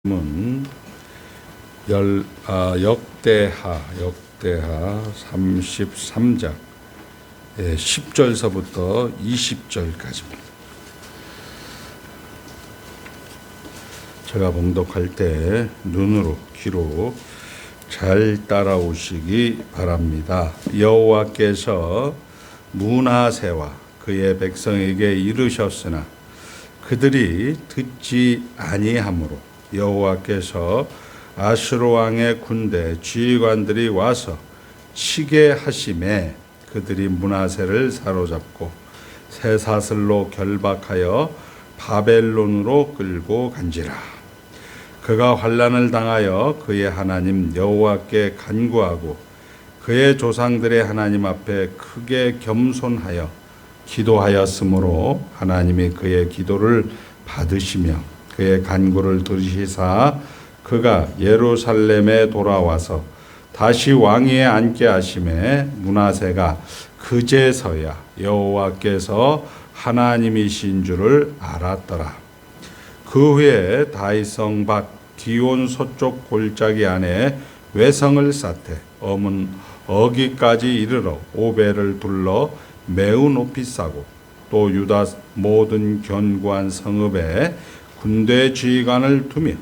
문 역대하 33장 10절서부터 20절까지입니다. 제가 봉독할 때 눈으로 귀로 잘 따라오시기 바랍니다. 여호와께서 므낫세와 그의 백성에게 이르셨으나 그들이 듣지 아니하므로 여호와께서 아수르 왕의 군대 지휘관들이 와서 치게 하심에 그들이 므낫세를 사로잡고 쇠사슬로 결박하여 바벨론으로 끌고 간지라. 그가 환난을 당하여 그의 하나님 여호와께 간구하고 그의 조상들의 하나님 앞에 크게 겸손하여 기도하였으므로 하나님이 그의 기도를 받으시며 그의 간구를 들으시사 그가 예루살렘에 돌아와서 다시 왕위에 앉게 하심에 므낫세가 그제서야 여호와께서 하나님이신 줄을 알았더라. 그 후에 다윗성 밖 기온 서쪽 골짜기 안에 외성을 쌓되 엄은 어기까지 이르러 오벨을 둘러 매우 높이 쌓고 또 유다 모든 견고한 성읍에 군대 지휘관을 두며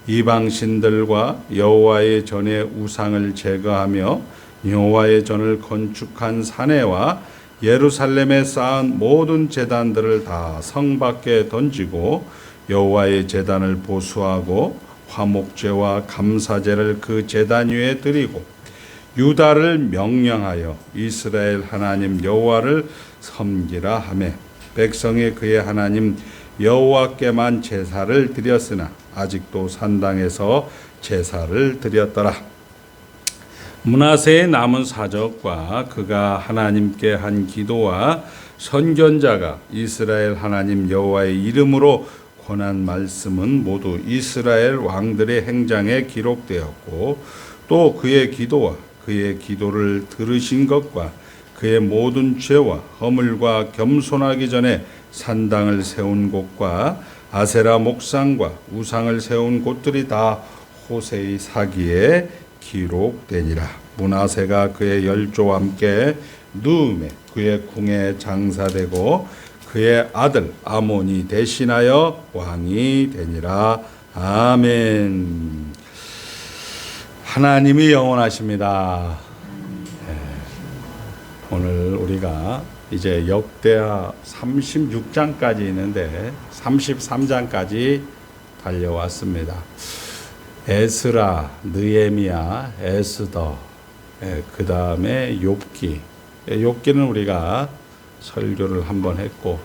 이방신들과 여호와의 전에 우상을 제거하며 여호와의 전을 건축한 사내와 예루살렘에 쌓은 모든 제단들을 다 성 밖에 던지고 여호와의 제단을 보수하고 화목제와 감사제를 그 제단 위에 드리고 유다를 명령하여 이스라엘 하나님 여호와를 섬기라 하며 백성이 그의 하나님 여호와께만 제사를 드렸으나 아직도 산당에서 제사를 드렸더라. 므낫세의 남은 사적과 그가 하나님께 한 기도와 선견자가 이스라엘 하나님 여호와의 이름으로 권한 말씀은 모두 이스라엘 왕들의 행장에 기록되었고 또 그의 기도와 그의 기도를 들으신 것과 그의 모든 죄와 허물과 겸손하기 전에 산당을 세운 곳과 아세라 목상과 우상을 세운 곳들이 다 호세의 사기에 기록되니라. 므낫세가 그의 열조와 함께 누움에 그의 궁에 장사되고 그의 아들 아몬이 대신하여 왕이 되니라. 아멘. 하나님이 영원하십니다. 오늘 우리가 이제 역대하 36장까지 있는데 33장까지 달려왔습니다. 에스라, 느헤미야, 에스더, 그 다음에 욥기. 욥기는 우리가 설교를 한번 했고,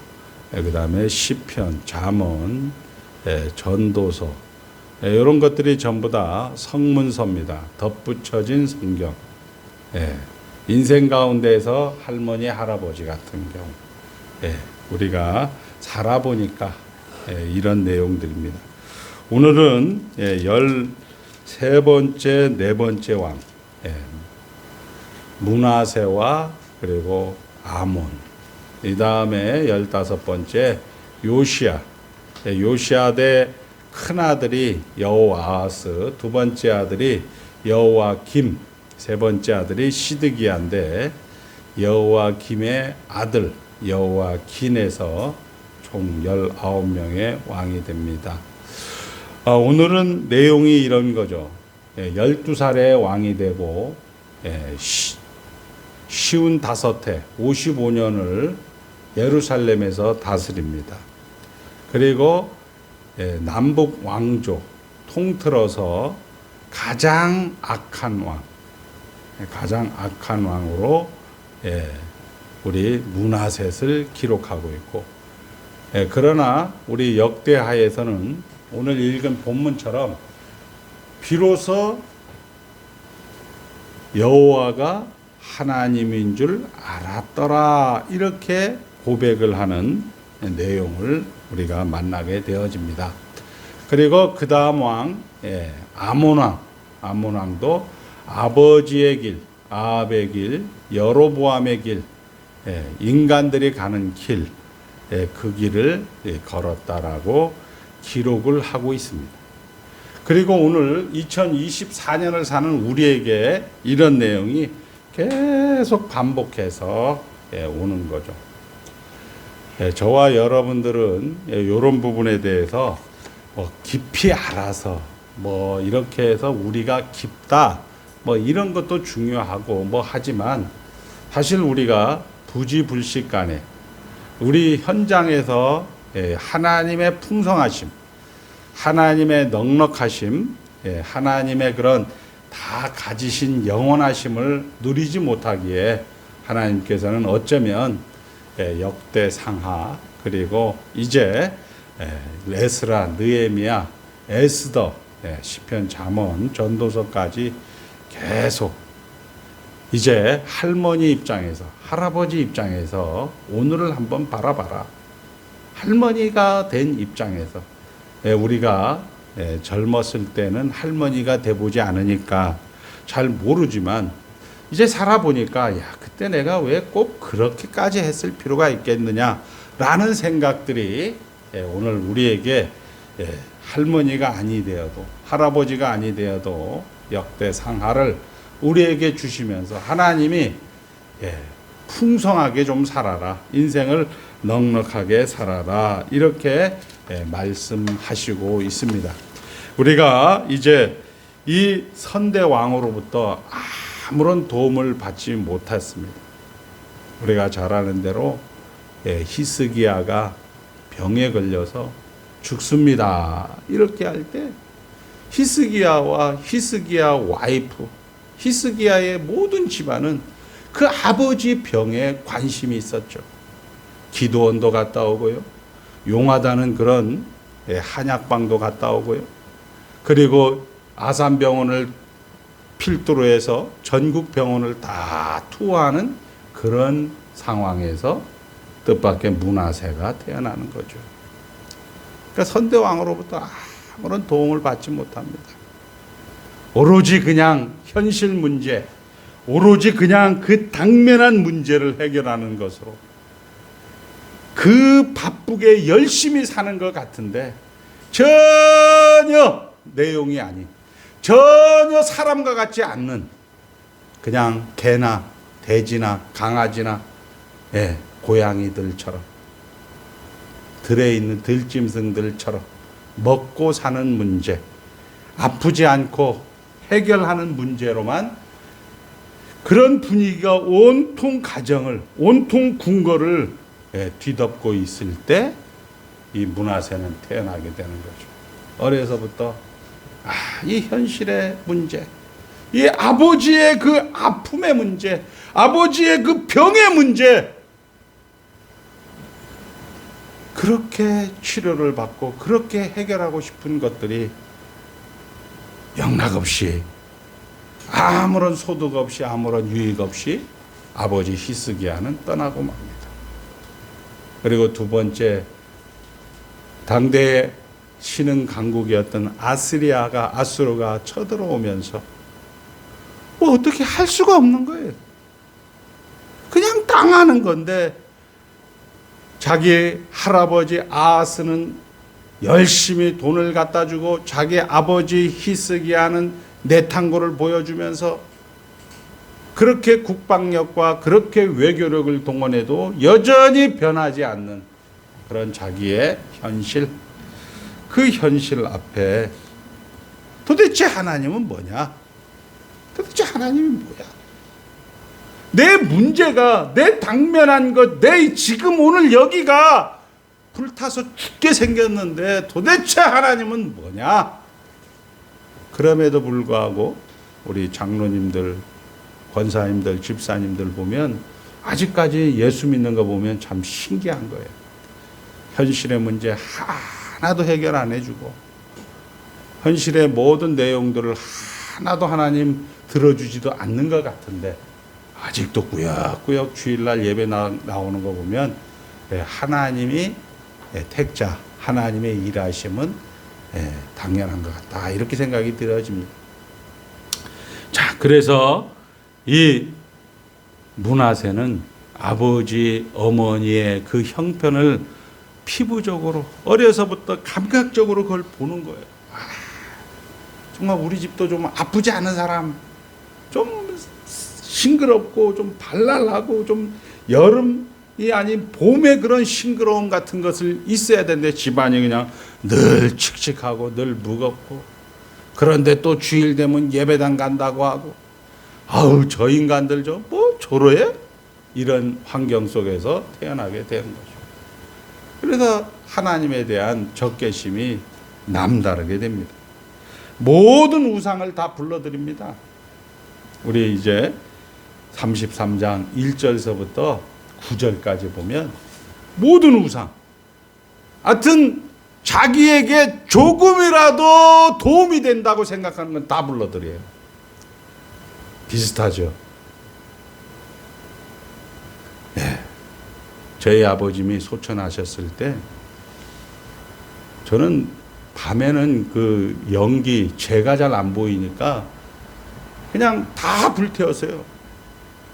그 다음에 시편, 잠언, 전도서, 이런 것들이 전부 다 성문서입니다. 덧붙여진 성경. 인생 가운데에서 할머니, 할아버지 같은 경우, 우리가 살아보니까 이런 내용들입니다. 오늘은 13번째, 네 번째 왕, 므낫세와 그리고 아몬, 이 다음에 15번째 요시야, 요시야 대 큰아들이 여호아하스, 두 번째 아들이 여호야김, 세 번째 아들이 시드기야인데 여호야김의 아들 여호야긴에서 총 19명의 왕이 됩니다. 오늘은 내용이 이런 거죠. 12살에 왕이 되고 쉬운 5해 55년을 예루살렘에서 다스립니다. 그리고 남북 왕조 통틀어서 가장 악한 왕으로 우리 므낫셋을 기록하고 있고, 그러나 우리 역대하에서는 오늘 읽은 본문처럼 비로소 여호와가 하나님인 줄 알았더라 이렇게 고백을 하는 내용을 우리가 만나게 되어집니다. 그리고 그 다음 왕 아몬 왕도 아버지의 길, 아합의 길, 여로보암의 길, 인간들이 가는 길, 그 길을 걸었다라고 기록을 하고 있습니다. 그리고 오늘 2024년을 사는 우리에게 이런 내용이 계속 반복해서 오는 거죠. 저와 여러분들은 이런 부분에 대해서 깊이 알아서 이렇게 해서 우리가 깊다 이런 것도 중요하고 하지만 사실 우리가 부지불식간에 우리 현장에서 하나님의 풍성하심, 하나님의 넉넉하심, 하나님의 그런 다 가지신 영원하심을 누리지 못하기에 하나님께서는 어쩌면 역대상하 그리고 이제 에스라, 느헤미야, 에스더, 시편, 잠언, 전도서까지 계속 이제 할머니 입장에서 할아버지 입장에서 오늘을 한번 바라봐라. 할머니가 된 입장에서 우리가 젊었을 때는 할머니가 돼보지 않으니까 잘 모르지만 이제 살아보니까 그때 내가 왜 꼭 그렇게까지 했을 필요가 있겠느냐라는 생각들이 오늘 우리에게 할머니가 아니 되어도 할아버지가 아니 되어도 역대상하를 우리에게 주시면서 하나님이 풍성하게 좀 살아라. 인생을 넉넉하게 살아라. 이렇게 말씀하시고 있습니다. 우리가 이제 이 선대왕으로부터 아무런 도움을 받지 못했습니다. 우리가 잘 아는 대로 히스기야가 병에 걸려서 죽습니다. 이렇게 할 때 히스기야와 히스기야 와이프, 히스기야의 모든 집안은 그 아버지 병에 관심이 있었죠. 기도원도 갔다 오고요. 용하다는 그런 한약방도 갔다 오고요. 그리고 아산병원을 필두로 해서 전국 병원을 다 투어하는 그런 상황에서 뜻밖의 므낫세가 태어나는 거죠. 그러니까 선대왕으로부터 아무런 도움을 받지 못합니다. 오로지 그냥 현실 문제, 오로지 그냥 그 당면한 문제를 해결하는 것으로 그 바쁘게 열심히 사는 것 같은데 전혀 내용이 아닌, 전혀 사람과 같지 않는 그냥 개나 돼지나 강아지나 고양이들처럼 들에 있는 들짐승들처럼 먹고 사는 문제, 아프지 않고 해결하는 문제로만 그런 분위기가 온통 가정을, 온통 궁궐을 뒤덮고 있을 때 이 므낫세는 태어나게 되는 거죠. 어려서부터 이 현실의 문제, 이 아버지의 그 아픔의 문제, 아버지의 그 병의 문제, 그렇게 치료를 받고 그렇게 해결하고 싶은 것들이 영락없이 아무런 소득 없이 아무런 유익 없이 아버지 히스기야는 떠나고 맙니다. 그리고 두 번째, 당대의 신흥 강국이었던 아수르가 쳐들어오면서 어떻게 할 수가 없는 거예요. 그냥 당하는 건데 자기 할아버지 아하스는 열심히 돈을 갖다 주고 자기 아버지 히스기야는 내탕고를 보여주면서 그렇게 국방력과 그렇게 외교력을 동원해도 여전히 변하지 않는 그런 자기의 현실, 그 현실 앞에 도대체 하나님은 뭐냐? 도대체 하나님이 뭐야? 내 문제가, 내 당면한 것, 내 지금 오늘 여기가 불타서 죽게 생겼는데 도대체 하나님은 뭐냐? 그럼에도 불구하고 우리 장로님들, 권사님들, 집사님들 보면 아직까지 예수 믿는 거 보면 참 신기한 거예요. 현실의 문제 하나도 해결 안 해주고 현실의 모든 내용들을 하나도 하나님 들어주지도 않는 것 같은데 아직도 꾸역꾸역 주일날 예배 나오는 거 보면 하나님이 택자, 하나님의 일하심은 당연한 것 같다. 이렇게 생각이 들어집니다. 자, 그래서 이 므낫세는 아버지, 어머니의 그 형편을 피부적으로 어려서부터 감각적으로 그걸 보는 거예요. 정말 우리 집도 좀 아프지 않은 사람, 좀 싱그럽고 좀 발랄하고 좀 여름이 아닌 봄의 그런 싱그러움 같은 것을 있어야 되는데 집안이 그냥 늘 칙칙하고 늘 무겁고, 그런데 또 주일 되면 예배당 간다고 하고, 아우 저 인간들 좀 뭐 저러해? 이런 환경 속에서 태어나게 되는 거죠. 그래서 하나님에 대한 적개심이 남다르게 됩니다. 모든 우상을 다 불러드립니다. 우리 이제 33장 1절서부터 9절까지 보면 모든 우상, 하여튼 자기에게 조금이라도 도움이 된다고 생각하는 건 다 불러드려요. 비슷하죠. 네. 저희 아버님이 소천하셨을 때 저는 밤에는 그 연기, 재가 잘 안 보이니까 그냥 다 불태웠어요.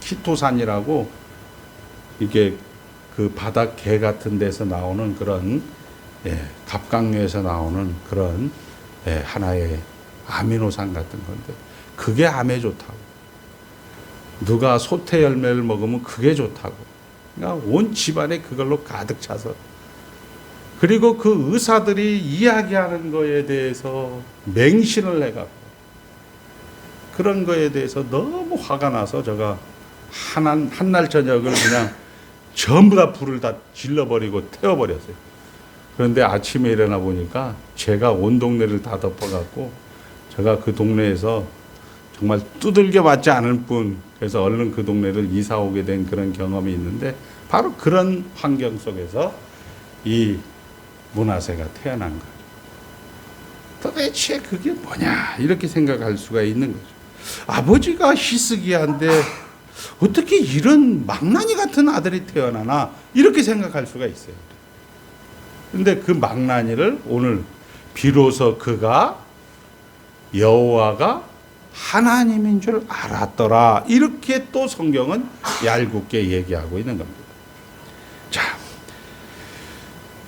키토산이라고 이게 그 바닥 개 같은 데서 나오는 그런 갑각류에서 나오는 그런 하나의 아미노산 같은 건데 그게 암에 좋다고. 누가 소태 열매를 먹으면 그게 좋다고. 그러니까 온 집안에 그걸로 가득 차서, 그리고 그 의사들이 이야기하는 거에 대해서 맹신을 해갖고 그런 거에 대해서 너무 화가 나서 제가 한날 저녁을 그냥 전부 다 불을 다 질러버리고 태워버렸어요. 그런데 아침에 일어나 보니까 제가 온 동네를 다 덮어갖고 제가 그 동네에서 정말 두들겨 맞지 않을 뿐, 그래서 얼른 그 동네를 이사 오게 된 그런 경험이 있는데, 바로 그런 환경 속에서 이 문하세가 태어난 거예요. 도대체 그게 뭐냐 이렇게 생각할 수가 있는 거죠. 아버지가 희스기한데 어떻게 이런 망나니 같은 아들이 태어나나 이렇게 생각할 수가 있어요. 그런데 그 망나니를 오늘 비로소 그가 여호와가 하나님인 줄 알았더라, 이렇게 또 성경은 얄궂게 얘기하고 있는 겁니다. 자,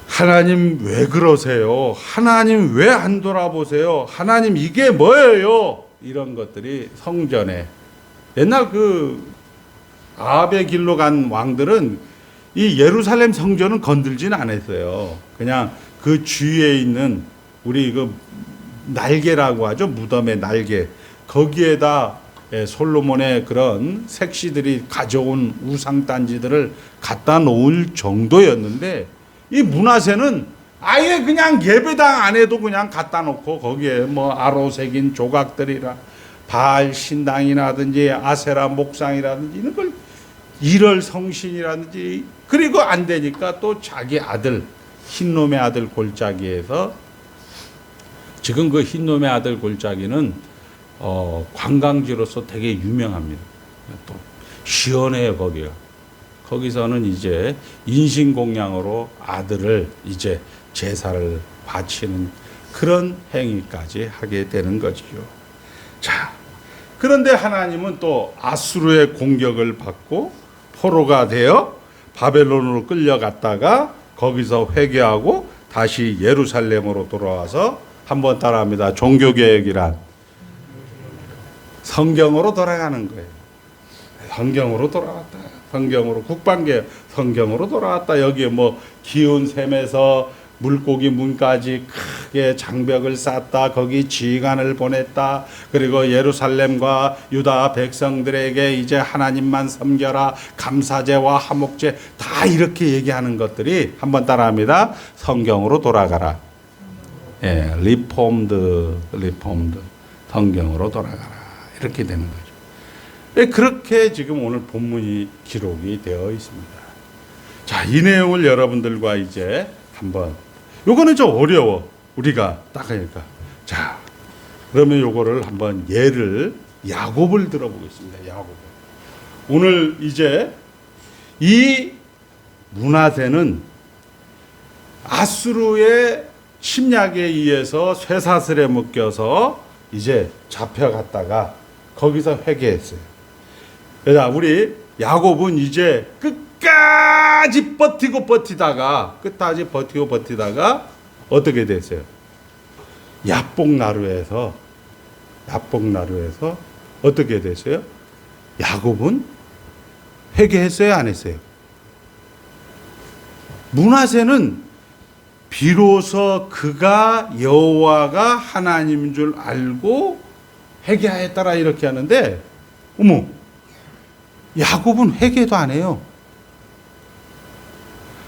하나님 왜 그러세요? 하나님 왜 안 돌아보세요? 하나님 이게 뭐예요? 이런 것들이 성전에, 옛날 그 아합의 길로 간 왕들은 이 예루살렘 성전은 건들지는 않았어요. 그냥 그 주위에 있는 우리 그 날개라고 하죠. 무덤의 날개. 거기에다 솔로몬의 그런 색시들이 가져온 우상단지들을 갖다 놓을 정도였는데, 이 므낫세는 아예 그냥 예배당 안에도 그냥 갖다 놓고 거기에 뭐 아로 새긴 조각들이라 바알 신당이라든지 아세라 목상이라든지 이런 걸, 일월 성신이라든지, 그리고 안 되니까 또 자기 아들 흰놈의 아들 골짜기에서, 지금 그 흰놈의 아들 골짜기는 관광지로서 되게 유명합니다. 또 시원해요 거기가. 거기서는 이제 인신공양으로 아들을 이제 제사를 바치는 그런 행위까지 하게 되는 거지요. 자, 그런데 하나님은 또 아수르의 공격을 받고 포로가 되어 바벨론으로 끌려갔다가 거기서 회개하고 다시 예루살렘으로 돌아와서, 한번 따라합니다. 종교개혁이란 성경으로 돌아가는 거예요. 성경으로 돌아왔다. 성경으로 국방개혁, 성경으로 돌아왔다. 여기에 뭐 기운 샘에서 물고기 문까지 크게 장벽을 쌓았다. 거기 지휘관을 보냈다. 그리고 예루살렘과 유다 백성들에게 이제 하나님만 섬겨라. 감사제와 화목제 다 이렇게 얘기하는 것들이, 한번 따라합니다. 성경으로 돌아가라. 예, 리폼드. 성경으로 돌아가라. 이렇게 되는 거죠. 그렇게 지금 오늘 본문이 기록이 되어 있습니다. 자, 이 내용을 여러분들과 이제 한번, 요거는 좀 어려워. 우리가 딱 하니까. 자, 그러면 요거를 한번 예를, 야곱을 들어보겠습니다. 야곱. 오늘 이제 이 므낫세는 아수르의 침략에 의해서 쇠사슬에 묶여서 이제 잡혀갔다가 거기서 회개했어요. 자, 우리 야곱은 이제 끝까지 버티다가 어떻게 됐어요? 야복나루에서 야복나루에서 어떻게 됐어요? 야곱은 회개했어요, 안 했어요? 므낫세는 비로소 그가 여호와가 하나님인 줄 알고 회개하였더라 이렇게 하는데, 어머, 야곱은 회개도 안 해요.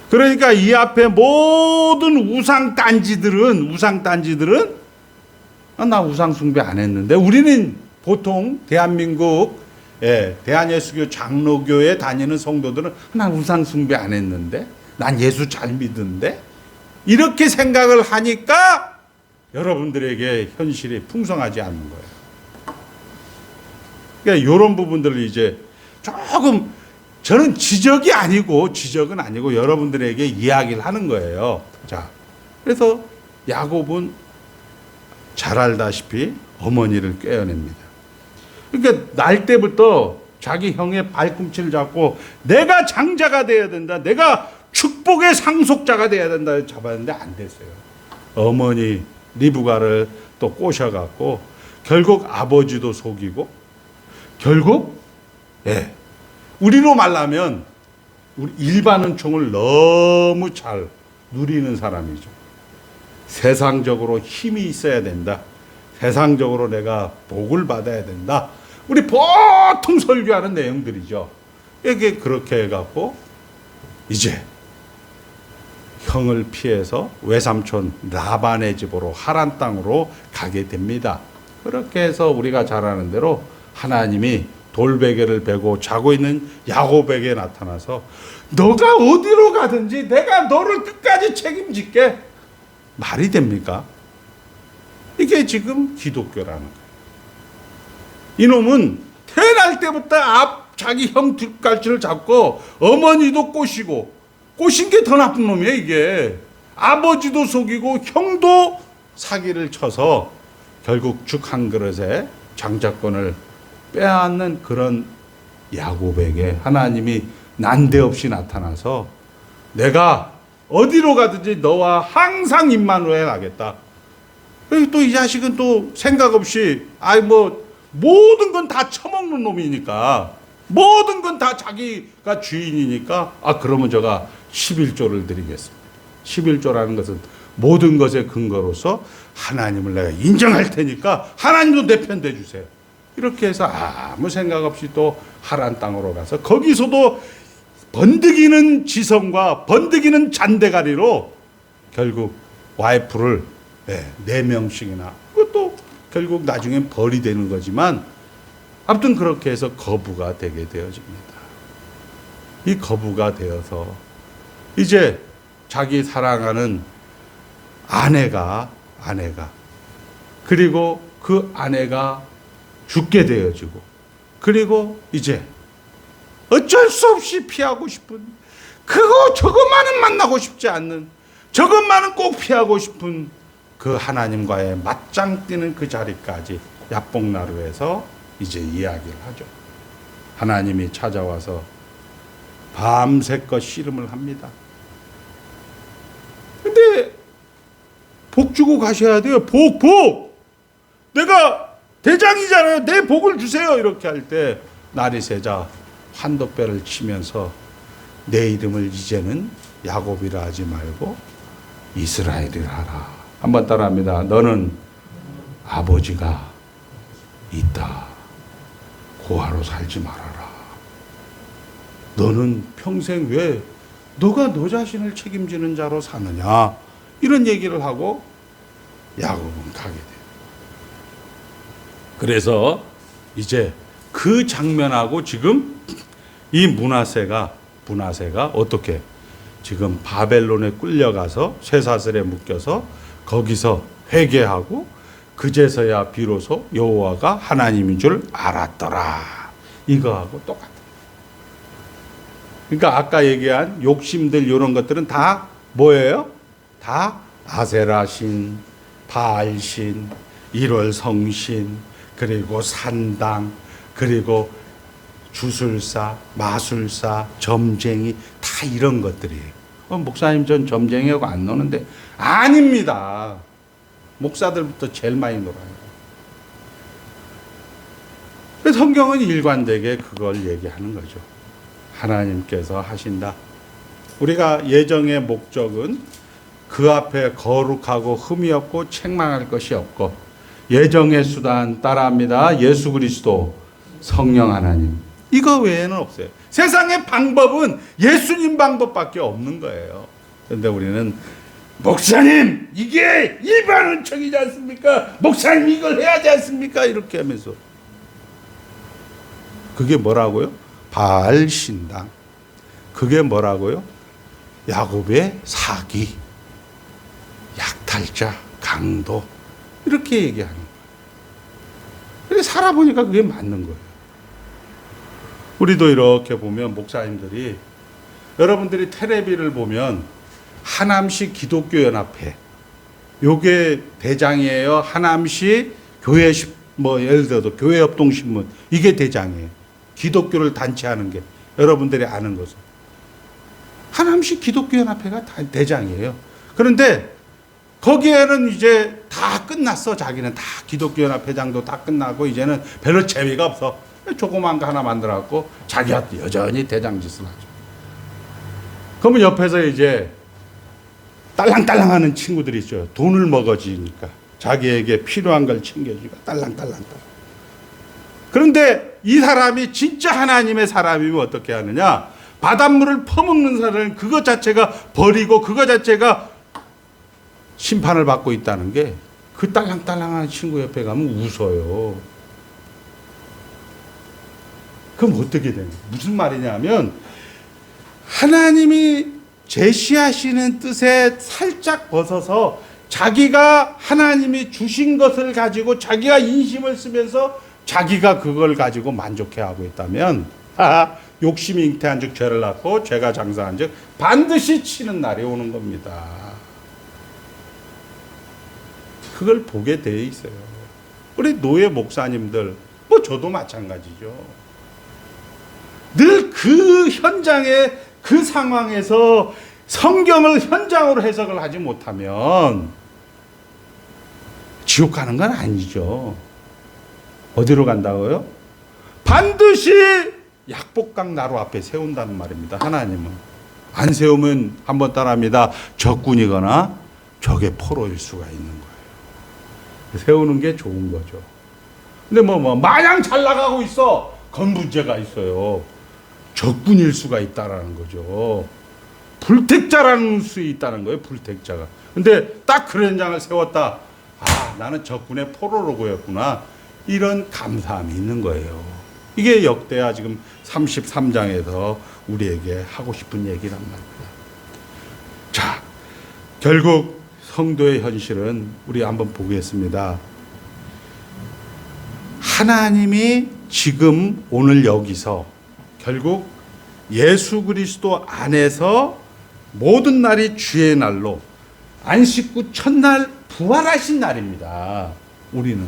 그러니까 이 앞에 모든 우상단지들은 나 우상숭배 안 했는데, 우리는 보통 대한민국 대한예수교 장로교에 다니는 성도들은 난 우상숭배 안 했는데, 난 예수 잘 믿는데, 이렇게 생각을 하니까 여러분들에게 현실이 풍성하지 않는 거예요. 그러니까 이런 부분들을 이제 조금, 저는 지적은 아니고 여러분들에게 이야기를 하는 거예요. 자, 그래서 야곱은 잘 알다시피 어머니를 꿰어냅니다. 그러니까 날 때부터 자기 형의 발꿈치를 잡고 내가 장자가 되어야 된다, 내가 축복의 상속자가 되어야 된다 잡았는데 안 됐어요. 어머니 리브가를 또 꼬셔갖고 결국 아버지도 속이고, 결국 우리로 말하면 우리 일반 은총을 너무 잘 누리는 사람이죠. 세상적으로 힘이 있어야 된다, 세상적으로 내가 복을 받아야 된다, 우리 보통 설교하는 내용들이죠. 이게 그렇게 해갖고 이제 형을 피해서 외삼촌 라반의 집으로, 하란 땅으로 가게 됩니다. 그렇게 해서 우리가 잘 아는 대로 하나님이 돌베개를 베고 자고 있는 야곱에게 나타나서 너가 어디로 가든지 내가 너를 끝까지 책임질게. 말이 됩니까? 이게 지금 기독교라는 거예요. 이놈은 태어날 때부터 자기 형 뒷갈치를 잡고 어머니도 꼬시고, 꼬신 게 더 나쁜 놈이에요. 이게 아버지도 속이고 형도 사기를 쳐서 결국 죽 한 그릇에 장자권을 빼앗는 그런 야곱에게 하나님이 난데없이 나타나서 내가 어디로 가든지 너와 항상 임마누엘 하겠다. 또 이 자식은 또 생각 없이 모든 건 다 처먹는 놈이니까, 모든 건 다 자기가 주인이니까, 그러면 제가 11조를 드리겠습니다. 11조라는 것은 모든 것의 근거로서 하나님을 내가 인정할 테니까 하나님도 내 편 돼주세요. 이렇게 해서 아무 생각 없이 또 하란 땅으로 가서 거기서도 번득이는 지성과 번득이는 잔대가리로 결국 와이프를 4명씩이나, 그것도 결국 나중엔 벌이 되는 거지만, 아무튼 그렇게 해서 거부가 되게 되어집니다. 이 거부가 되어서 이제 자기 사랑하는 아내가 그리고 그 아내가 죽게 되어지고, 그리고 이제 어쩔 수 없이 피하고 싶은, 저것만은 만나고 싶지 않는, 저것만은 꼭 피하고 싶은 그 하나님과의 맞짱 뜨는 그 자리까지 야복나루에서 이제 이야기를 하죠. 하나님이 찾아와서 밤새껏 씨름을 합니다. 근데 복 주고 가셔야 돼요. 복! 내가 대장이잖아요. 내 복을 주세요. 이렇게 할 때 날이 새자 환도뼈를 치면서 내 이름을 이제는 야곱이라 하지 말고 이스라엘이라 하라. 한번 따라합니다. 너는 아버지가 있다. 고아로 살지 말아라. 너는 평생 왜 너가 너 자신을 책임지는 자로 사느냐. 이런 얘기를 하고 야곱은 가게 돼요. 그래서 이제 그 장면하고 지금 이 므낫세가 어떻게 지금 바벨론에 끌려가서 쇠사슬에 묶여서 거기서 회개하고 그제서야 비로소 여호와가 하나님인 줄 알았더라. 이거하고 똑같아요. 그러니까 아까 얘기한 욕심들 이런 것들은 다 뭐예요? 다 아세라신, 바알신, 1월 성신, 그리고 산당, 그리고 주술사, 마술사, 점쟁이, 다 이런 것들이에요. 목사님 전 점쟁이하고 안 노는데, 아닙니다. 목사들부터 제일 많이 놀아요. 성경은 일관되게 그걸 얘기하는 거죠. 하나님께서 하신다. 우리가 예정의 목적은 그 앞에 거룩하고 흠이 없고 책망할 것이 없고, 예정의 수단 따라합니다. 예수 그리스도, 성령 하나님. 이거 외에는 없어요. 세상의 방법은 예수님 방법밖에 없는 거예요. 그런데 우리는 목사님 이게 일반 은총이지 않습니까? 목사님 이걸 해야 하지 않습니까? 이렇게 하면서, 그게 뭐라고요? 바알 신당. 그게 뭐라고요? 야곱의 사기, 약탈자, 강도, 이렇게 얘기하는 거예요. 그래서 살아보니까 그게 맞는 거예요. 우리도 이렇게 보면 목사님들이, 여러분들이 텔레비를 보면 하남시 기독교연합회, 요게 대장이에요. 하남시 교회, 예를 들어도 교회협동신문, 이게 대장이에요. 기독교를 단체하는 게, 여러분들이 아는 것은 하남시 기독교연합회가 대장이에요. 그런데 거기에는 이제 다 끝났어. 자기는 다 기독교연합회장도 다 끝나고 이제는 별로 재미가 없어. 조그만 거 하나 만들어갖고 자기가 여전히 대장 짓을 하죠. 그러면 옆에서 이제 딸랑딸랑하는 친구들이 있어요. 돈을 먹어지니까 자기에게 필요한 걸 챙겨주니까 딸랑딸랑. 그런데 이 사람이 진짜 하나님의 사람이면 어떻게 하느냐? 바닷물을 퍼먹는 사람은 그것 자체가 버리고 그것 자체가 심판을 받고 있다는 게, 그 딸랑딸랑한 친구 옆에 가면 웃어요. 그럼 어떻게 되냐? 무슨 말이냐면, 하나님이 제시하시는 뜻에 살짝 벗어서 자기가 하나님이 주신 것을 가지고 자기가 인심을 쓰면서 자기가 그걸 가지고 만족해하고 있다면, 욕심이 잉태한 즉 죄를 낳고 죄가 장사한 즉 반드시 치는 날이 오는 겁니다. 그걸 보게 돼 있어요. 우리 노예 목사님들, 저도 마찬가지죠. 늘 그 현장에, 그 상황에서 성경을 현장으로 해석을 하지 못하면 지옥 가는 건 아니죠. 어디로 간다고요? 반드시 약복강 나루 앞에 세운다는 말입니다. 하나님은. 안 세우면 한번 따라합니다. 적군이거나 적의 포로일 수가 있는 거예요. 세우는 게 좋은 거죠. 근데 마냥 잘 나가고 있어. 그건 문제가 있어요. 적군일 수가 있다라는 거죠. 불택자라는 수 있다는 거예요. 불택자가. 근데 딱 그런 현장을 세웠다. 나는 적군의 포로로 보였구나. 이런 감사함이 있는 거예요. 이게 역대하 지금 33장에서 우리에게 하고 싶은 얘기란 말입니다. 자, 결국 성도의 현실은 우리 한번 보겠습니다. 하나님이 지금 오늘 여기서 결국 예수 그리스도 안에서 모든 날이 주의 날로, 안식구 첫날 부활하신 날입니다. 우리는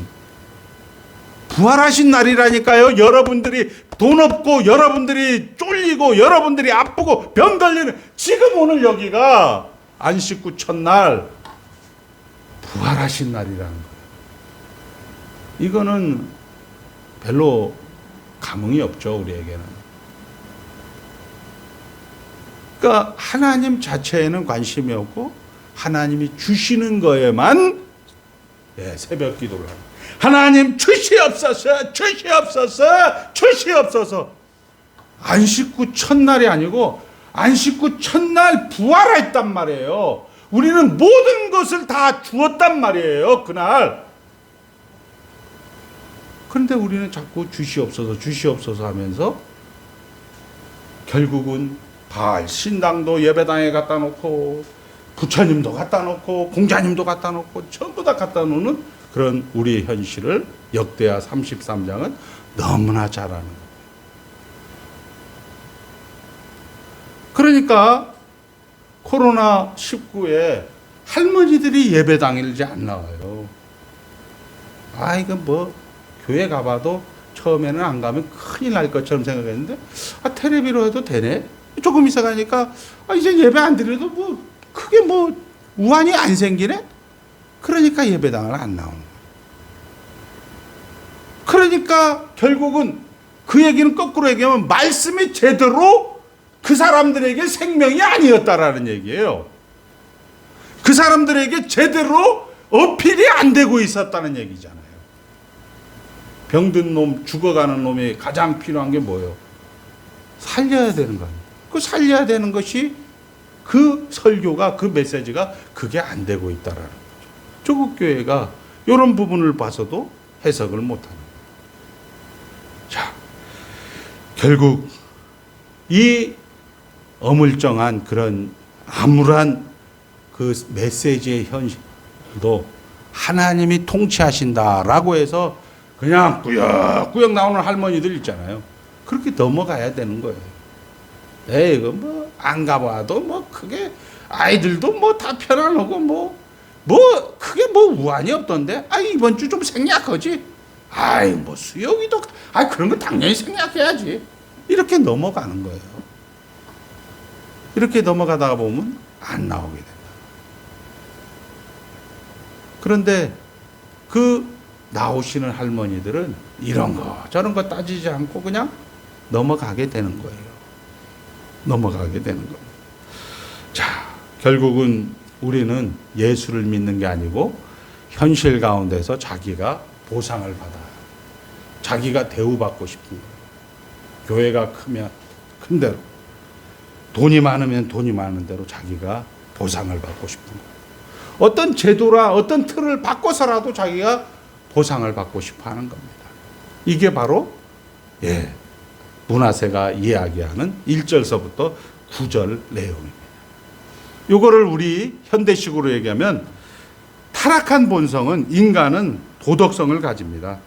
부활하신 날이라니까요. 여러분들이 돈 없고, 여러분들이 쫄리고, 여러분들이 아프고 병 걸리는 지금 오늘 여기가 안식구 첫날 부활하신 날이라는 거예요. 이거는 별로 감흥이 없죠, 우리에게는. 그러니까 하나님 자체에는 관심이 없고 하나님이 주시는 거에만 새벽 기도를 합니다. 하나님 주시옵소서, 주시옵소서, 주시옵소서. 안식구 첫날이 아니고 안식구 첫날 부활했단 말이에요. 우리는 모든 것을 다 주었단 말이에요, 그날. 그런데 우리는 자꾸 주시옵소서, 주시옵소서 하면서 결국은 바알 신당도 예배당에 갖다 놓고, 부처님도 갖다 놓고, 공자님도 갖다 놓고, 전부 다 갖다 놓는 그런 우리의 현실을 역대하 33장은 너무나 잘 아는 거예요. 그러니까 코로나19에 할머니들이 예배 당일지 안 나와요. 이건 교회 가봐도 처음에는 안 가면 큰일 날 것처럼 생각했는데, 텔레비로 해도 되네? 조금 있어 가니까, 이제 예배 안 드려도 크게 우환이 안 생기네? 그러니까 예배당을 안 나오는 거예요. 그러니까 결국은 그 얘기는 거꾸로 얘기하면 말씀이 제대로 그 사람들에게 생명이 아니었다라는 얘기예요. 그 사람들에게 제대로 어필이 안 되고 있었다는 얘기잖아요. 병든 놈, 죽어가는 놈이 가장 필요한 게 뭐예요? 살려야 되는 거 아니에요. 그 살려야 되는 것이 그 설교가, 그 메시지가 그게 안 되고 있다라는 거죠. 조국 교회가 이런 부분을 봐서도 해석을 못하는 거예요. 자, 결국 이 어물쩡한 그런 암울한 그 메시지의 현실도 하나님이 통치하신다라고 해서 그냥 꾸역꾸역 나오는 할머니들 있잖아요. 그렇게 넘어가야 되는 거예요. 에이, 이거 뭐 안 가봐도 뭐 크게 아이들도 뭐 다 편안하고 뭐 크게 뭐 우환이 없던데. 아, 이번 주 좀 생략하지. 아이, 뭐 수요기도 그런 거 당연히 생략해야지. 이렇게 넘어가는 거예요. 이렇게 넘어가다가 보면 안 나오게 된다. 그런데 그 나오시는 할머니들은 이런 거 저런 거 따지지 않고 그냥 넘어가게 되는 거예요. 넘어가게 되는 겁니다. 자, 결국은 우리는 예수를 믿는 게 아니고 현실 가운데서 자기가 보상을 받아요. 자기가 대우받고 싶은 거예요. 교회가 크면 큰 대로, 돈이 많으면 돈이 많은 대로 자기가 보상을 받고 싶은 거예요. 어떤 제도라 어떤 틀을 바꿔서라도 자기가 보상을 받고 싶어 하는 겁니다. 이게 바로 문하세가 이야기하는 1절서부터 9절 내용입니다. 이거를 우리 현대식으로 얘기하면 타락한 본성은 인간은 도덕성을 가집니다.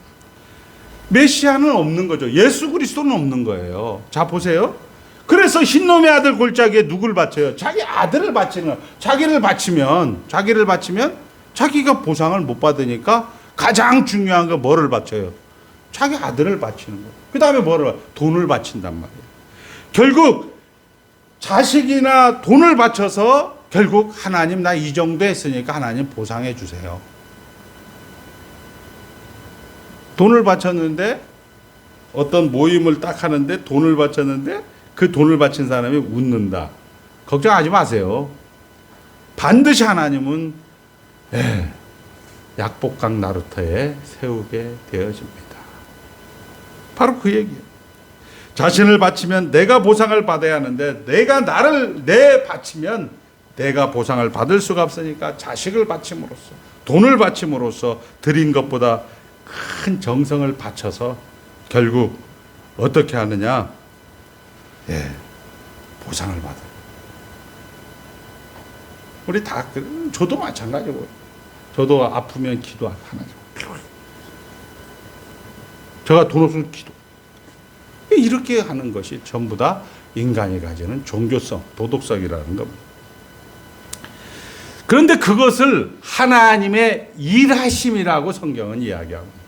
메시아는 없는 거죠. 예수 그리스도는 없는 거예요. 자, 보세요. 그래서 흰놈의 아들 골짜기에 누굴 바쳐요? 자기 아들을 바치는 거예요. 자기를 바치면 자기가 보상을 못 받으니까 가장 중요한 거 뭐를 바쳐요? 자기 아들을 바치는 거예요. 그 다음에 돈을 바친단 말이에요. 결국 자식이나 돈을 바쳐서 결국 하나님 나 이 정도 했으니까 하나님 보상해 주세요. 돈을 바쳤는데 어떤 모임을 딱 하는데 돈을 바쳤는데 그 돈을 바친 사람이 웃는다. 걱정하지 마세요. 반드시 하나님은 약복강 나루터에 세우게 되어집니다. 바로 그 얘기예요. 자신을 바치면 내가 보상을 받아야 하는데 내가 나를 바치면 내가 보상을 받을 수가 없으니까 자식을 바침으로써 돈을 바침으로써 드린 것보다 큰 정성을 바쳐서 결국 어떻게 하느냐? 보상을 받아요. 우리 다 저도 마찬가지고 저도 아프면 기도 하나죠. 제가 돈 없으면 기도. 이렇게 하는 것이 전부 다 인간이 가지는 종교성, 도덕성이라는 겁니다. 그런데 그것을 하나님의 일하심이라고 성경은 이야기합니다.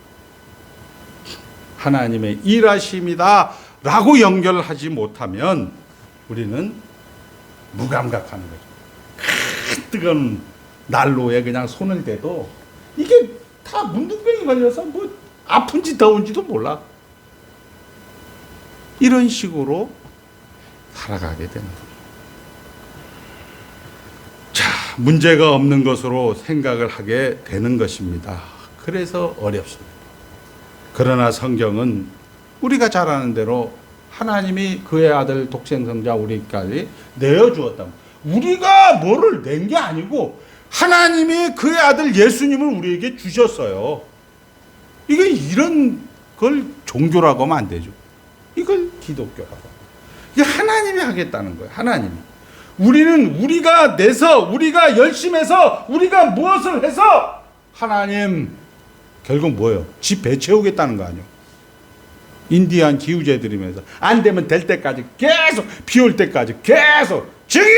하나님의 일하심이다 라고 연결하지 못하면 우리는 무감각하는 거죠. 뜨거운 난로에 그냥 손을 대도 이게 다 문둥병이 걸려서 뭐 아픈지 더운지도 몰라. 이런 식으로 살아가게 되는 거죠. 자, 문제가 없는 것으로 생각을 하게 되는 것입니다. 그래서 어렵습니다. 그러나 성경은 우리가 잘 아는 대로 하나님이 그의 아들 독생성자 우리까지 내어주었다. 우리가 뭐를 낸 게 아니고 하나님이 그의 아들 예수님을 우리에게 주셨어요. 이게 이런 걸 종교라고 하면 안 되죠. 이걸 기독교라고. 이게 하나님이 하겠다는 거예요. 하나님이. 우리가 내서, 우리가 열심히 해서, 우리가 무엇을 해서 하나님 결국 뭐예요? 집 배 채우겠다는 거 아니에요? 인디안 기우제 들이면서 안 되면 될 때까지 계속 비 올 때까지 계속 증인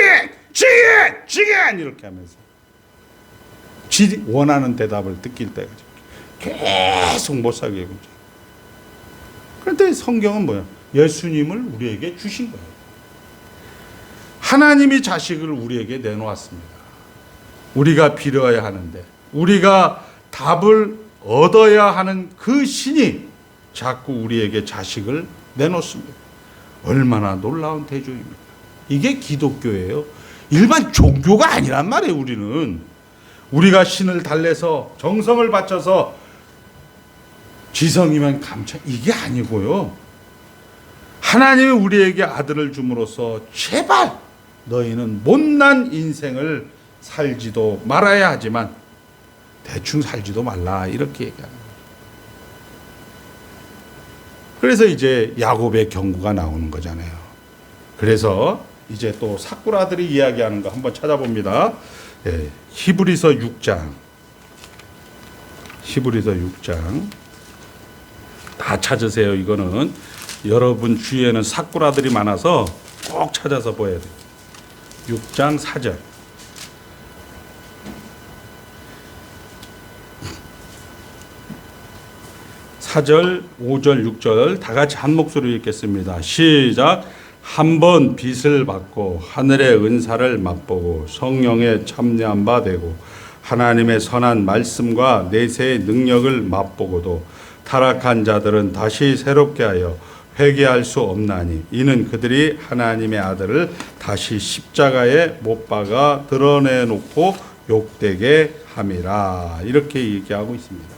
이렇게 하면서 지 원하는 대답을 듣길 때까지 계속 못 살게 하고. 그런데 성경은 뭐예요? 예수님을 우리에게 주신 거예요. 하나님이 자식을 우리에게 내놓았습니다. 우리가 빌어야 하는데 우리가 답을 얻어야 하는 그 신이 자꾸 우리에게 자식을 내놓습니다. 얼마나 놀라운 대조입니까? 이게 기독교예요. 일반 종교가 아니란 말이에요. 우리가 신을 달래서 정성을 바쳐서 지성이면 감춰, 이게 아니고요. 하나님이 우리에게 아들을 줌으로써 제발 너희는 못난 인생을 살지도 말아야 하지만 대충 살지도 말라, 이렇게 얘기합니다. 그래서 이제 야곱의 경고가 나오는 거잖아요. 그래서 이제 또 사꾸라들이 이야기하는 거 한번 찾아봅니다. 예, 히브리서 6장 다 찾으세요. 이거는 여러분 주위에는 사꾸라들이 많아서 꼭 찾아서 보여야 돼요. 6장 4절. 4절, 5절, 6절 다 같이 한 목소리로 읽겠습니다. 시작. 한 번 빚을 받고 하늘의 은사를 맛보고 성령에 참여한 바 되고 하나님의 선한 말씀과 내세의 능력을 맛보고도 타락한 자들은 다시 새롭게 하여 회개할 수 없나니 이는 그들이 하나님의 아들을 다시 십자가에 못 박아 드러내놓고 욕되게 함이라, 이렇게 얘기하고 있습니다.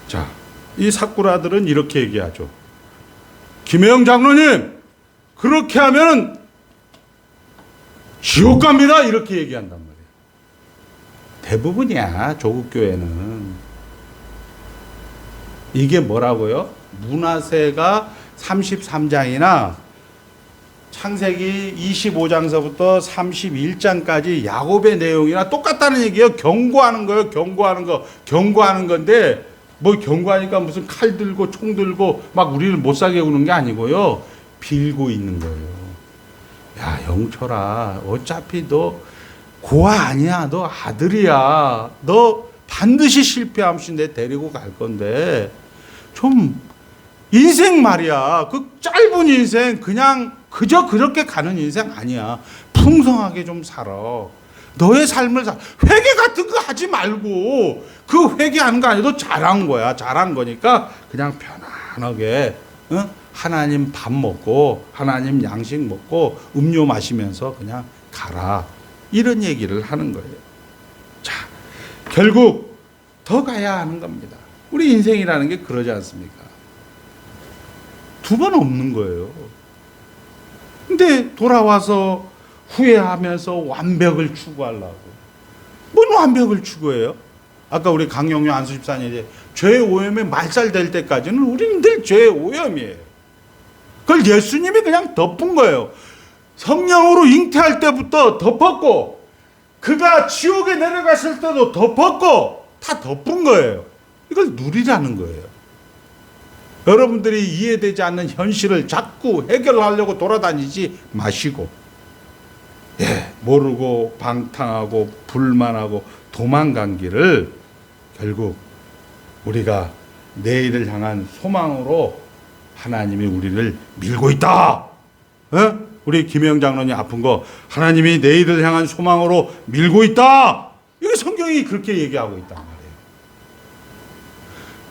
자, 이 사꾸라들은 이렇게 얘기하죠. 김혜영 장로님, 그렇게 하면 지옥 갑니다, 이렇게 얘기한단 말이에요. 대부분이야, 조국교회는. 이게 뭐라고요? 문화세가 33장이나 창세기 25장서부터 31장까지 야곱의 내용이나 똑같다는 얘기예요. 경고하는 거예요. 경고하는 건데, 뭐 경고하니까 무슨 칼 들고 총 들고 막 우리를 못 살게 구는 게 아니고요. 빌고 있는 거예요. 야, 영철아, 어차피 너 고아 아니야. 너 아들이야. 너 반드시 실패함시 내 데리고 갈 건데 좀 인생 말이야. 그 짧은 인생 그냥 그저 그렇게 가는 인생 아니야. 풍성하게 좀 살아. 너의 삶을 회개 같은 거 하지 말고, 그 회개하는 거 아니고 잘한 거야. 잘한 거니까 그냥 편안하게 하나님 밥 먹고 하나님 양식 먹고 음료 마시면서 그냥 가라, 이런 얘기를 하는 거예요. 자, 결국 더 가야 하는 겁니다. 우리 인생이라는 게 그러지 않습니까? 두 번 없는 거예요. 근데 돌아와서 후회하면서 완벽을 추구하려고. 뭔 완벽을 추구해요? 아까 우리 강영유 안수집사님, 죄의 오염에 말살될 때까지는 우리는 늘 죄의 오염이에요. 그걸 예수님이 그냥 덮은 거예요. 성령으로 잉태할 때부터 덮었고, 그가 지옥에 내려갔을 때도 덮었고, 다 덮은 거예요. 이걸 누리라는 거예요. 여러분들이 이해되지 않는 현실을 자꾸 해결하려고 돌아다니지 마시고, 모르고 방탕하고 불만하고 도망간 길을 결국 우리가 내일을 향한 소망으로 하나님이 우리를 밀고 있다. 우리 김혜영 장로님 아픈 거 하나님이 내일을 향한 소망으로 밀고 있다. 이게 성경이 그렇게 얘기하고 있단 말이에요.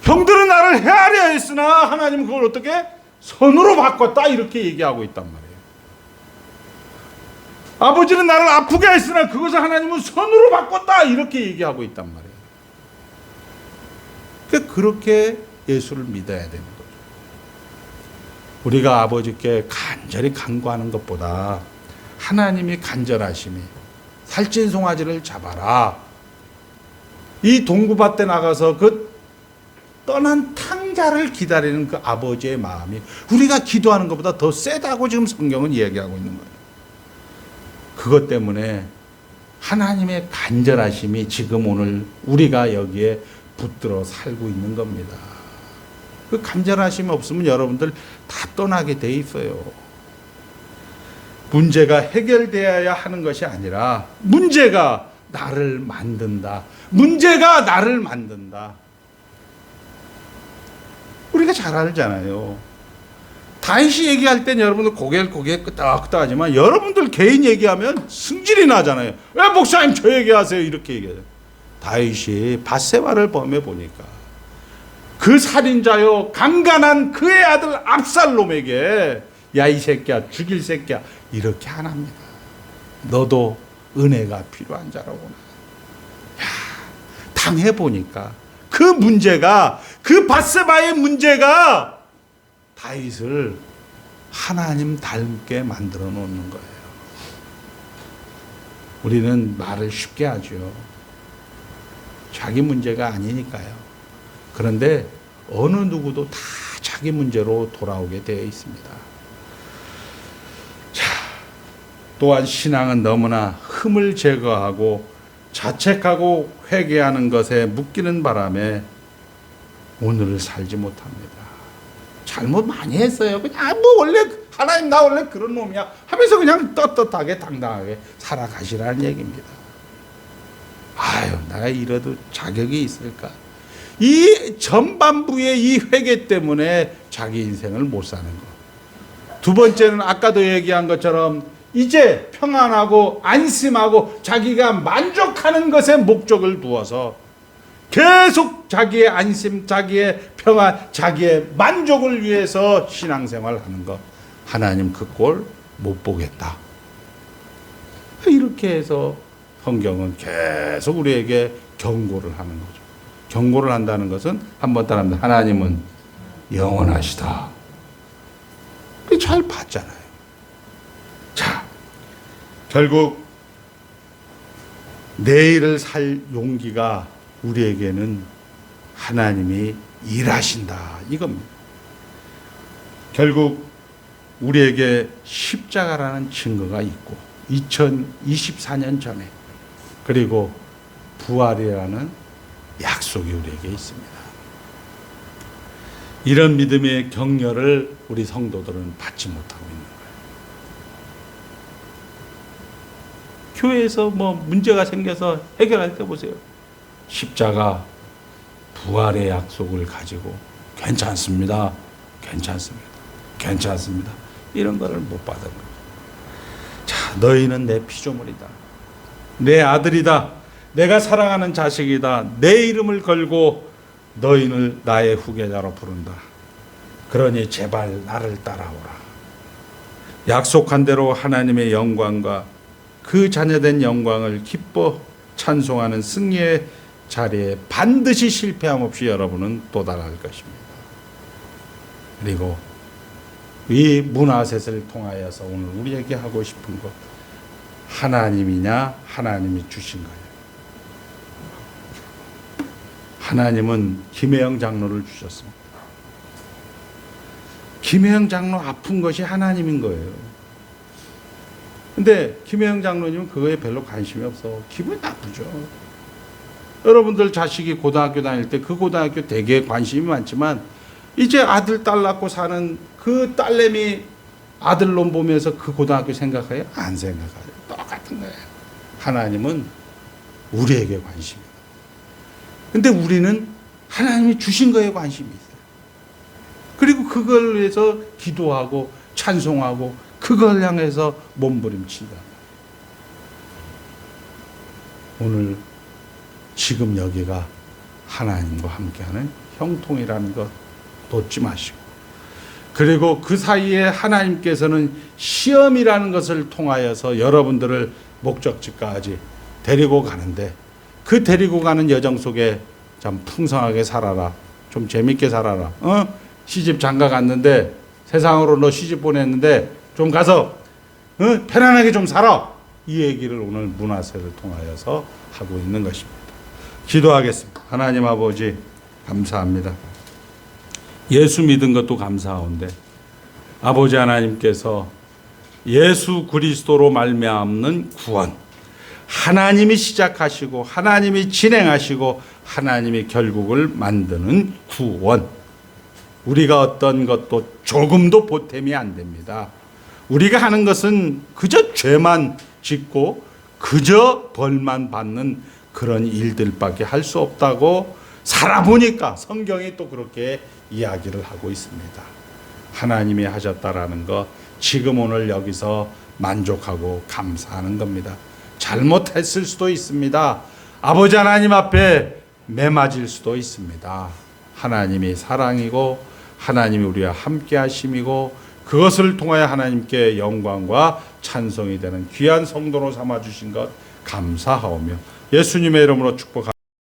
형들은 나를 헤아려 했으나 하나님은 그걸 어떻게? 선으로 바꿨다, 이렇게 얘기하고 있단 말이에요. 아버지는 나를 아프게 했으나 그것을 하나님은 선으로 바꿨다, 이렇게 얘기하고 있단 말이에요. 그러니까 그렇게 예수를 믿어야 되는 거죠. 우리가 아버지께 간절히 간구하는 것보다 하나님이 간절하심이 살찐송아지를 잡아라, 이 동구밭에 나가서 그 떠난 탕자를 기다리는 그 아버지의 마음이 우리가 기도하는 것보다 더 세다고 지금 성경은 이야기하고 있는 거예요. 그것 때문에 하나님의 간절하심이 지금 오늘 우리가 여기에 붙들어 살고 있는 겁니다. 그 간절하심이 없으면 여러분들 다 떠나게 돼 있어요. 문제가 해결되어야 하는 것이 아니라 문제가 나를 만든다. 문제가 나를 만든다. 우리가 잘 알잖아요. 다윗이 얘기할 땐 여러분들 고개를 끄덕끄덕하지만 여러분들 개인 얘기하면 승질이 나잖아요. 왜 목사님 저 얘기하세요? 이렇게 얘기해요. 다윗이 밧세바를 범해 보니까 그 살인자요 강간한 그의 아들 압살롬에게 야 이 새끼야 죽일 새끼야 이렇게 안 합니다. 너도 은혜가 필요한 자라구나. 야, 당해보니까 그 문제가 그 밧세바의 문제가 다윗을 하나님 닮게 만들어 놓는 거예요. 우리는 말을 쉽게 하죠. 자기 문제가 아니니까요. 그런데 어느 누구도 다 자기 문제로 돌아오게 되어 있습니다. 자, 또한 신앙은 너무나 흠을 제거하고 자책하고 회개하는 것에 묶이는 바람에 오늘을 살지 못합니다. 잘못 많이 했어요. 그냥 뭐 원래 하나님 나 원래 그런 놈이야 하면서 그냥 떳떳하게 당당하게 살아가시라는 얘기입니다. 아유 내가 이래도 자격이 있을까? 이 전반부의 이 회개 때문에 자기 인생을 못 사는 거. 두 번째는 아까도 얘기한 것처럼 이제 평안하고 안심하고 자기가 만족하는 것에 목적을 두어서 계속 자기의 안심, 자기의 평안, 자기의 만족을 위해서 신앙생활하는 것. 하나님 그 꼴 못 보겠다. 이렇게 해서 성경은 계속 우리에게 경고를 하는 거죠. 경고를 한다는 것은 한번 따라합니다. 하나님은 영원하시다. 잘 봤잖아요. 자, 결국 내일을 살 용기가 우리에게는 하나님이 일하신다 이겁니다. 결국 우리에게 십자가라는 증거가 있고 2024년 전에 그리고 부활이라는 약속이 우리에게 있습니다. 이런 믿음의 격려를 우리 성도들은 받지 못하고 있는 거예요. 교회에서 뭐 문제가 생겨서 해결할 때 보세요. 십자가 부활의 약속을 가지고 괜찮습니다. 괜찮습니다. 괜찮습니다. 이런 거를 못 받은 거예요. 자, 너희는 내 피조물이다. 내 아들이다. 내가 사랑하는 자식이다. 내 이름을 걸고 너희를 나의 후계자로 부른다. 그러니 제발 나를 따라오라. 약속한 대로 하나님의 영광과 그 자녀된 영광을 기뻐 찬송하는 승리의 자리에 반드시 실패함 없이 여러분은 도달할 것입니다. 그리고 이 문화셋을 통하여서 오늘 우리에게 하고 싶은 것, 하나님이냐 하나님이 주신 거예요. 하나님은 김혜영 장로를 주셨습니다. 김혜영 장로 아픈 것이 하나님인 거예요. 근데 김혜영 장로님은 그거에 별로 관심이 없어. 기분이 나쁘죠. 여러분들 자식이 고등학교 다닐 때 그 고등학교 되게 관심이 많지만 이제 아들 딸 낳고 사는 그 딸내미 아들놈 보면서 그 고등학교 생각해요? 안 생각해요. 똑같은 거예요. 하나님은 우리에게 관심이에요. 근데 우리는 하나님이 주신 거에 관심이 있어요. 그리고 그걸 위해서 기도하고 찬송하고 그걸 향해서 몸부림친다. 오늘 지금 여기가 하나님과 함께하는 형통이라는 것 놓지 마시고, 그리고 그 사이에 하나님께서는 시험이라는 것을 통하여서 여러분들을 목적지까지 데리고 가는데, 그 데리고 가는 여정 속에 참 풍성하게 살아라. 좀 재밌게 살아라. 시집 장가 갔는데, 세상으로 너 시집 보냈는데 좀 가서 편안하게 좀 살아. 이 얘기를 오늘 문화세를 통하여서 하고 있는 것입니다. 기도하겠습니다. 하나님 아버지 감사합니다. 예수 믿은 것도 감사한데 아버지 하나님께서 예수 그리스도로 말미암는 구원, 하나님이 시작하시고 하나님이 진행하시고 하나님이 결국을 만드는 구원, 우리가 어떤 것도 조금도 보탬이 안 됩니다. 우리가 하는 것은 그저 죄만 짓고 그저 벌만 받는 그런 일들밖에 할 수 없다고 살아보니까 성경이 또 그렇게 이야기를 하고 있습니다. 하나님이 하셨다라는 것, 지금 오늘 여기서 만족하고 감사하는 겁니다. 잘못했을 수도 있습니다. 아버지 하나님 앞에 매맞을 수도 있습니다. 하나님이 사랑이고 하나님이 우리와 함께 하심이고 그것을 통하여 하나님께 영광과 찬송이 되는 귀한 성도로 삼아주신 것 감사하오며 예수님의 이름으로 축복합니다.